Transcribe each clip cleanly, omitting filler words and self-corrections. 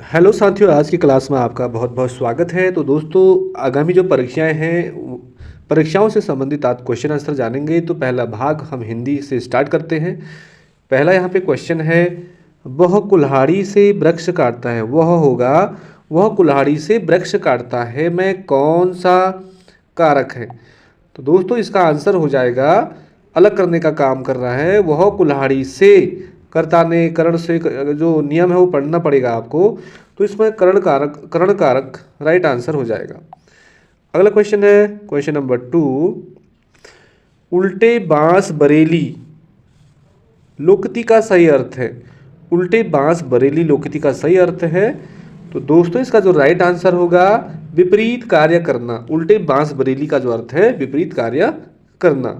Hello साथियों, आज की क्लास में आपका बहुत बहुत स्वागत है। तो दोस्तों, आगामी जो परीक्षाएं हैं परीक्षाओं से संबंधित आज क्वेश्चन आंसर जानेंगे। तो पहला भाग हम हिंदी से स्टार्ट करते हैं। पहला यहाँ पे क्वेश्चन है, वह कुल्हाड़ी से वृक्ष काटता है। वह कुल्हाड़ी से वृक्ष काटता है, मैं कौन सा कारक है। तो दोस्तों, इसका आंसर हो जाएगा, अलग करने का काम कर रहा है। वह कुल्हाड़ी से, कर्ता ने करण से, जो नियम है वो पढ़ना पड़ेगा आपको। तो इसमें करण कारक राइट आंसर हो जाएगा। अगला क्वेश्चन है क्वेश्चन नंबर 2, उल्टे बांस बरेली लोकति का सही अर्थ है। उल्टे बांस बरेली लोकति का सही अर्थ है। तो दोस्तों, इसका जो राइट आंसर होगा, विपरीत कार्य करना। उल्टे बांस बरेली का जो अर्थ है, विपरीत कार्य करना।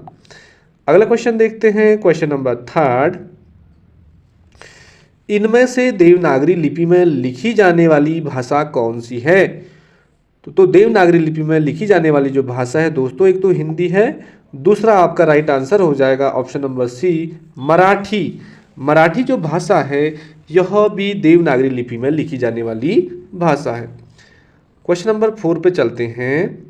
अगला क्वेश्चन देखते हैं क्वेश्चन नंबर 3, इनमें से देवनागरी लिपि में लिखी जाने वाली भाषा कौन सी है। तो देवनागरी लिपि में लिखी जाने वाली जो भाषा है दोस्तों, एक तो हिंदी है, दूसरा आपका राइट आंसर हो जाएगा option number C, Marathi. Marathi जो भाषा है, यह भी देवनागरी लिपि में लिखी जाने वाली भाषा है। क्वेश्चन नंबर 4 पे चलते हैं।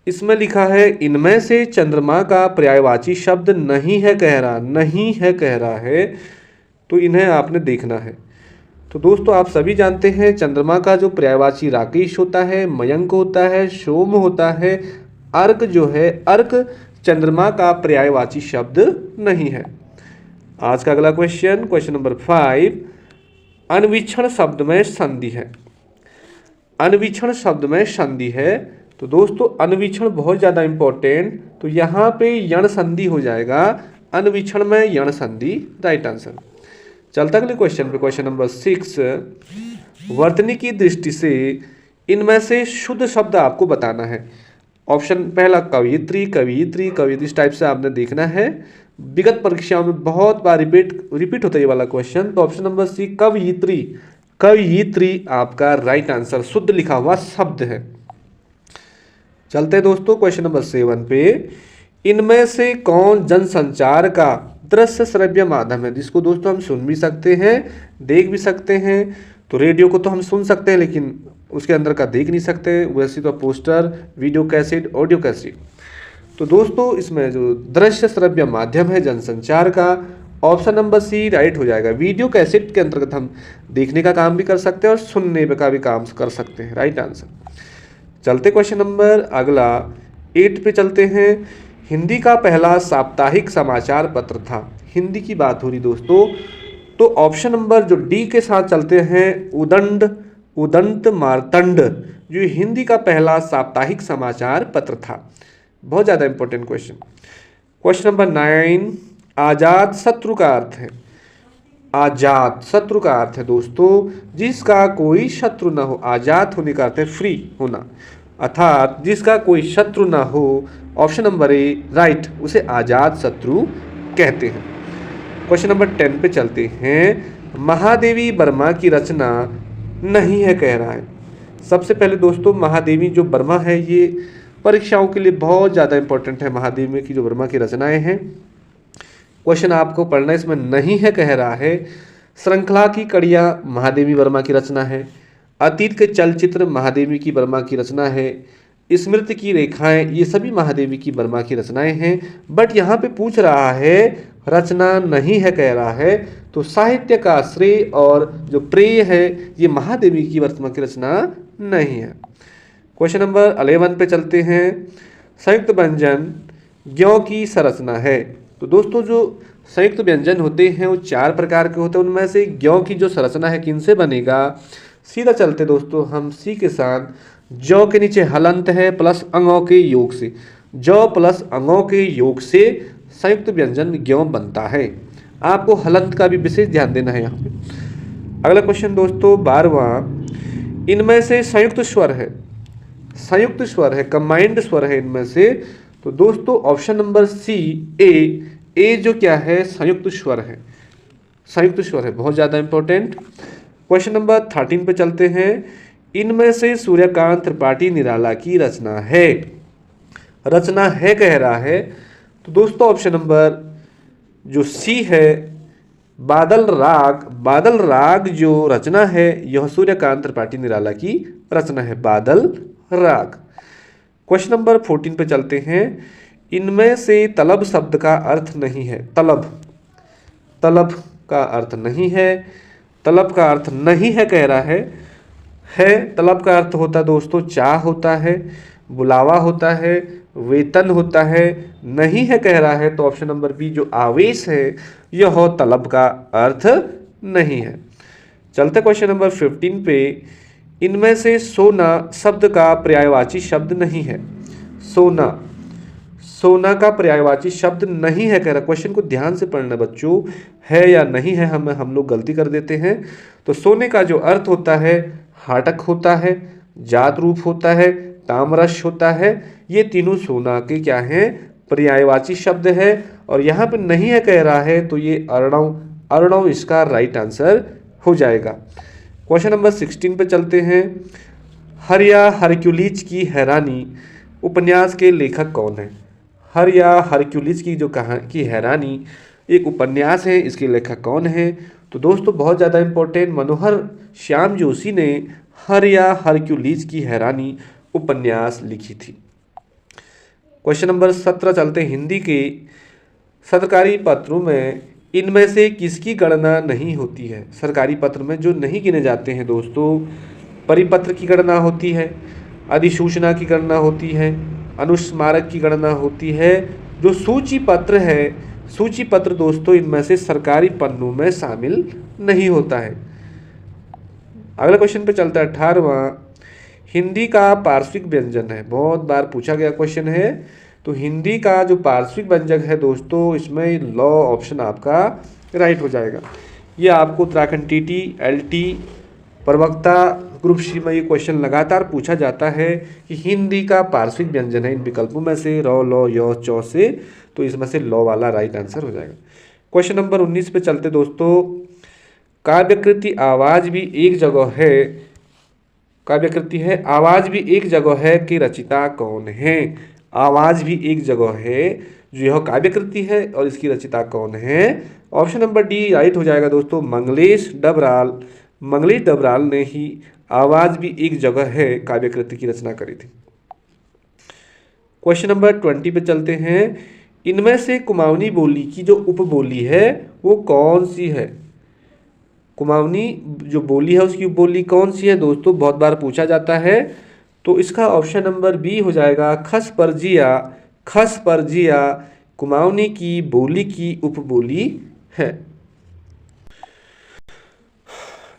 इसमें लिखा है, इनमें से चंद्रमा का पर्यायवाची शब्द नहीं है कह रहा है। तो इन्हें आपने देखना है। तो दोस्तों, आप सभी जानते हैं चंद्रमा का जो पर्यायवाची राकेश होता है, मयंक होता है, सोम होता है। अर्क जो है, अर्क चंद्रमा का पर्यायवाची शब्द नहीं है। आज का अगला क्वेश्चन नंबर 5, अन्वीक्षण शब्द में संधि है। अन्वीक्षण शब्द में संधि है। तो दोस्तों, अन्वीक्षण बहुत ज़्यादा इंपॉर्टेंट। तो यहाँ पे यण संधि हो जाएगा। अन्वीक्षण में यण संधि राइट आंसर। चलता अगले क्वेश्चन पे, क्वेश्चन नंबर 6, वर्तनी की दृष्टि से इनमें से शुद्ध शब्द आपको बताना है। ऑप्शन पहला कवियत्री, इस टाइप से आपने देखना है। विगत परीक्षाओं में बहुत बार रिपीट होता है ये वाला क्वेश्चन। तो ऑप्शन नंबर सी, कवियत्री आपका राइट आंसर, शुद्ध लिखा हुआ शब्द है। चलते हैं दोस्तों क्वेश्चन नंबर 7 पे, इनमें से कौन जनसंचार का दृश्य श्रव्य माध्यम है, जिसको दोस्तों हम सुन भी सकते हैं, देख भी सकते हैं। तो रेडियो को तो हम सुन सकते हैं, लेकिन उसके अंदर का देख नहीं सकते। वैसे तो poster, video cassette, audio cassette. तो दोस्तों, इसमें जो दृश्य श्रव्य माध्यम है जनसंचार का, ऑप्शन नंबर सी राइट हो जाएगा। वीडियो कैसेट के अंतर्गत हम देखने का काम भी कर सकते हैं और सुनने का भी काम कर सकते हैं। Right answer. चलते क्वेश्चन नंबर अगला 8 पे चलते हैं। हिंदी का पहला साप्ताहिक समाचार पत्र था। हिंदी की बात हो रही दोस्तों। तो ऑप्शन नंबर जो डी के साथ चलते हैं, उदंत मार्तंड, जो हिंदी का पहला साप्ताहिक समाचार पत्र था। बहुत ज़्यादा इंपॉर्टेंट क्वेश्चन। क्वेश्चन नंबर 9, आजाद शत्रु का अर्थ है। आजाद शत्रु का अर्थ है दोस्तों, जिसका कोई शत्रु न हो। आजाद होने का अर्थ है फ्री होना, अर्थात जिसका कोई शत्रु ना हो। ऑप्शन नंबर ए राइट, उसे आजाद शत्रु कहते हैं। क्वेश्चन नंबर 10 पे चलते हैं। महादेवी वर्मा की रचना नहीं है कह रहा है। सबसे पहले दोस्तों, महादेवी जो वर्मा है, ये परीक्षाओं के लिए बहुत ज़्यादा इंपॉर्टेंट है। महादेवी की जो वर्मा की रचनाएं हैं, क्वेश्चन आपको पढ़ना इसमें नहीं है कह रहा है। श्रृंखला की कड़ियाँ महादेवी वर्मा की रचना है। अतीत के चलचित्र महादेवी की वर्मा की रचना है। स्मृति की रेखाएं, ये सभी महादेवी की वर्मा की रचनाएं हैं। बट यहाँ पे पूछ रहा है, रचना नहीं है कह रहा है। तो साहित्य का श्रेय और जो प्रेय है, ये महादेवी की वर्मा की रचना नहीं है। क्वेश्चन नंबर 11 पे चलते हैं। संयुक्त व्यंजन ज्यों की संरचना है। तो दोस्तों, जो संयुक्त व्यंजन होते हैं वो 4 प्रकार के होते हैं। उनमें से ज्यों की जो संरचना है किनसे बनेगा। सीधा चलते दोस्तों हम सी के साथ। जौ के नीचे हलंत है प्लस अंगों के योग से। जौ प्लस अंगों के योग से संयुक्त व्यंजन ज्यों बनता है। आपको हलंत का भी विशेष ध्यान देना है यहाँ पे। अगला क्वेश्चन दोस्तों 12वां, इनमें से संयुक्त स्वर है, कंबाइंड स्वर है इनमें से। तो दोस्तों, ऑप्शन नंबर सी ए जो क्या है, संयुक्त स्वर है, बहुत ज़्यादा इंपॉर्टेंट। क्वेश्चन नंबर 13 पे चलते हैं। इनमें से सूर्यकांत त्रिपाठी निराला की रचना है कह रहा है। तो दोस्तों, ऑप्शन नंबर जो सी है, बादल राग जो रचना है यह सूर्यकांत त्रिपाठी निराला की रचना है, बादल राग। क्वेश्चन नंबर 14 पे चलते हैं। इनमें से तलब शब्द का अर्थ नहीं है। तलब का अर्थ नहीं है, तलब का अर्थ नहीं है कह रहा है तलब का अर्थ होता है दोस्तों चाह होता है, बुलावा होता है, वेतन होता है। नहीं है कह रहा है तो ऑप्शन नंबर बी जो आवेश है यह तलब का अर्थ नहीं है। चलते क्वेश्चन नंबर 15 पे। इनमें से सोना शब्द का पर्यायवाची शब्द नहीं है। सोना का पर्यायवाची शब्द नहीं है कह रहा। क्वेश्चन को ध्यान से पढ़ना बच्चों, है या नहीं है हम लोग गलती कर देते हैं। तो सोने का जो अर्थ होता है हाटक होता है, जात रूप होता है, ताम्रश होता है। ये तीनों सोना के क्या हैं, पर्यायवाची शब्द है। और यहाँ पे नहीं है कह रहा है तो ये अर्णव इसका राइट आंसर हो जाएगा। क्वेश्चन नंबर 16 पे चलते हैं। हर्क्यूलिस की हैरानी उपन्यास के लेखक कौन है? हर्क्यूलिस की जो की हैरानी एक उपन्यास है, इसके लेखक कौन है? तो दोस्तों बहुत ज़्यादा इंपॉर्टेंट, मनोहर श्याम जोशी ने हर्क्यूलिस की हैरानी उपन्यास लिखी थी। क्वेश्चन नंबर 17 चलते हैं। हिंदी के सरकारी पत्रों में इनमें से किसकी गणना नहीं होती है? सरकारी पत्र में जो नहीं गिने जाते हैं दोस्तों, परिपत्र की गणना होती है, अधिसूचना की गणना होती है, अनुस्मारक की गणना होती है। जो सूची पत्र है, सूची पत्र दोस्तों इनमें से सरकारी पन्नों में शामिल नहीं होता है। अगला क्वेश्चन पे चलता है 18वां। हिंदी का पार्श्विक व्यंजन है, बहुत बार पूछा गया क्वेश्चन है। तो हिंदी का जो पार्श्विक व्यंजक है दोस्तों, इसमें लॉ ऑप्शन आपका राइट हो जाएगा। ये आपको उत्तराखंड टीटी, एलटी, प्रवक्ता ग्रुप सी में ये क्वेश्चन लगातार पूछा जाता है कि हिंदी का पार्श्विक व्यंजन है इन विकल्पों में से रौ, लौ, यौ, चौ से। तो इसमें से लॉ वाला राइट आंसर हो जाएगा। क्वेश्चन नंबर 19 पे चलते दोस्तों। काव्यकृति आवाज भी एक जगह है, काव्यकृति है आवाज भी एक जगह है कि रचिता कौन है? आवाज भी एक जगह है जो यह काव्यकृति है और इसकी रचिता कौन है? ऑप्शन नंबर डी राइट हो जाएगा दोस्तों, मंगलेश डबराल ने ही आवाज भी एक जगह है काव्यकृति की रचना करी थी। क्वेश्चन नंबर 20 पे चलते हैं। इनमें से कुमाऊनी बोली की जो उपबोली है वो कौन सी है? कुमाऊनी जो बोली है उसकी उपबोली कौन सी है दोस्तों, बहुत बार पूछा जाता है। तो इसका ऑप्शन नंबर बी हो जाएगा, खस परजिया कुमाऊनी की बोली की उपबोली है।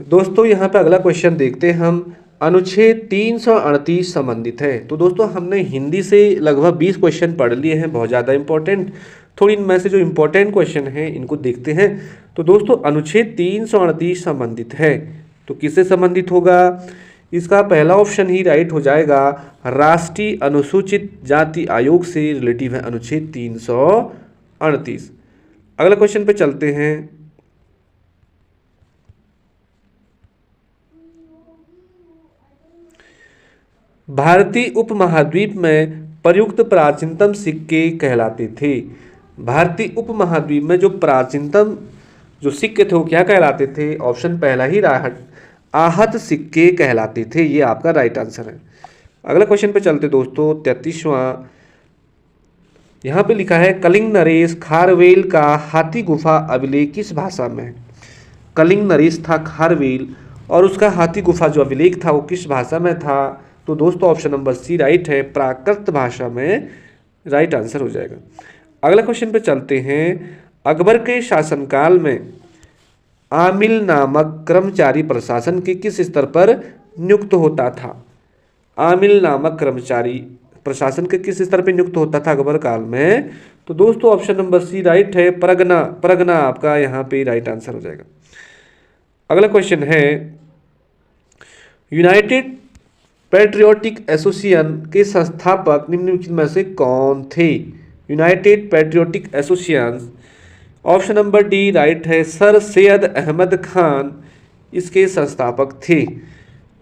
दोस्तों यहाँ पे अगला क्वेश्चन देखते हैं हम। अनुच्छेद 338 संबंधित है। तो दोस्तों हमने हिंदी से लगभग 20 क्वेश्चन पढ़ लिए हैं, बहुत ज़्यादा इंपॉर्टेंट। थोड़ी इनमें से जो इंपॉर्टेंट क्वेश्चन हैं इनको देखते हैं। तो दोस्तों अनुच्छेद 338 संबंधित है, तो किससे संबंधित होगा? इसका पहला ऑप्शन ही राइट हो जाएगा, राष्ट्रीय अनुसूचित जाति आयोग से रिलेटिव है अनुच्छेद 338। अगला क्वेश्चन पे चलते हैं। भारतीय उपमहाद्वीप में प्रयुक्त प्राचीनतम सिक्के कहलाते थे। भारतीय उपमहाद्वीप में जो प्राचीनतम जो सिक्के थे वो क्या कहलाते थे? ऑप्शन पहला ही आहत सिक्के कहलाते थे। ये आपका राइट आंसर है। अगला क्वेश्चन पे चलते दोस्तों 33वां। यहाँ पे लिखा है कलिंग नरेश खारवेल का हाथी गुफा अभिलेख किस भाषा में है? कलिंग नरेश था खारवेल और उसका हाथी गुफा जो अभिलेख था वो किस भाषा में था? तो दोस्तों ऑप्शन नंबर सी राइट है, प्राकृत भाषा में राइट आंसर हो जाएगा। अगला क्वेश्चन पे चलते हैं। अकबर के शासनकाल में आमिल नामक कर्मचारी प्रशासन के किस स्तर पर नियुक्त होता था? आमिल नामक कर्मचारी प्रशासन के किस स्तर पर नियुक्त होता था अकबर काल में? तो दोस्तों ऑप्शन नंबर सी राइट है, परगना आपका यहाँ पे राइट आंसर हो जाएगा। अगला क्वेश्चन है यूनाइटेड पैट्रियोटिक एसोसिएशन के संस्थापक निम्नलिखित में से कौन थे? United patriotic association, option number D right है, सर सैयद अहमद खान इसके संस्थापक थे।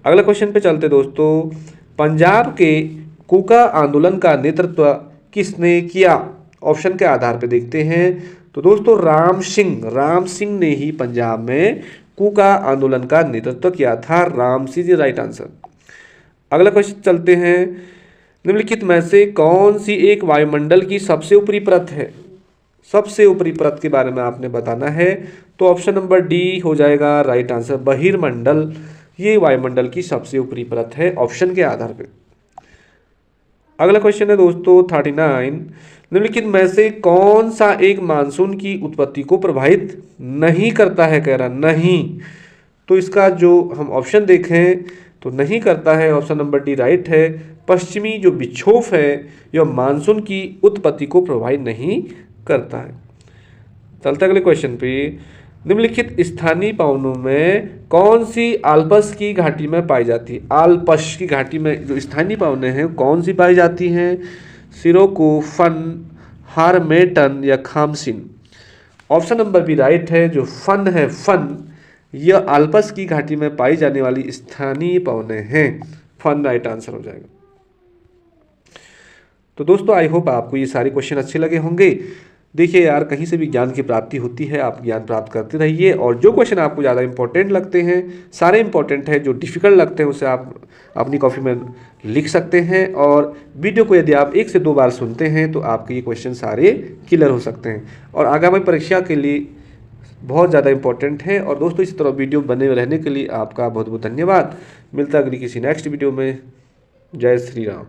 अगला क्वेश्चन पे चलते दोस्तों। पंजाब के कूका आंदोलन का नेतृत्व किसने किया? ऑप्शन के आधार पे देखते हैं। तो दोस्तों राम सिंह ने ही पंजाब में कूका आंदोलन का नेतृत्व किया था। Ram Singh ji right answer. अगला क्वेश्चन चलते हैं, निम्नलिखित में से कौन सी एक वायुमंडल की सबसे ऊपरी परत है? सबसे ऊपरी परत के बारे में आपने बताना है। तो ऑप्शन नंबर डी हो जाएगा राइट आंसर, बहिर्मंडल। ये वायुमंडल की सबसे ऊपरी परत है ऑप्शन के आधार पे। अगला क्वेश्चन है दोस्तों 39, निम्नलिखित में से कौन सा एक मानसून की उत्पत्ति को प्रभावित नहीं करता है? कह रहा नहीं। तो इसका जो हम ऑप्शन देखें तो नहीं करता है, ऑप्शन नंबर डी राइट है। पश्चिमी जो विक्षोभ है यह मानसून की उत्पत्ति को प्रभावित नहीं करता है। चलते अगले क्वेश्चन पे, निम्नलिखित स्थानीय पवनों में कौन सी आल्प्स की घाटी में पाई जाती है? आल्प्स की घाटी में जो स्थानीय पवनें हैं कौन सी पाई जाती हैं? सिरोको, फन, हारमेटन या खामसिन? ऑप्शन नंबर बी राइट है, जो फन है, फन यह आल्प्स की घाटी में पाई जाने वाली स्थानीय पवनें हैं। फन राइट आंसर हो जाएगा। तो दोस्तों आई होप आपको ये सारे क्वेश्चन अच्छे लगे होंगे। देखिए यार, कहीं से भी ज्ञान की प्राप्ति होती है, आप ज्ञान प्राप्त करते रहिए। और जो क्वेश्चन आपको ज़्यादा इंपॉर्टेंट लगते हैं, सारे इंपॉर्टेंट है, जो डिफिकल्ट लगते हैं उसे आप अपनी कॉपी में लिख सकते हैं। और वीडियो को यदि आप 1 से 2 बार सुनते हैं तो आपके ये क्वेश्चन सारे क्लियर हो सकते हैं और आगामी परीक्षा के लिए बहुत ज़्यादा इंपॉर्टेंट है। और दोस्तों इसी तरह वीडियो बने रहने के लिए आपका बहुत बहुत धन्यवाद। मिलता है अगली किसी नेक्स्ट वीडियो में। जय श्री राम।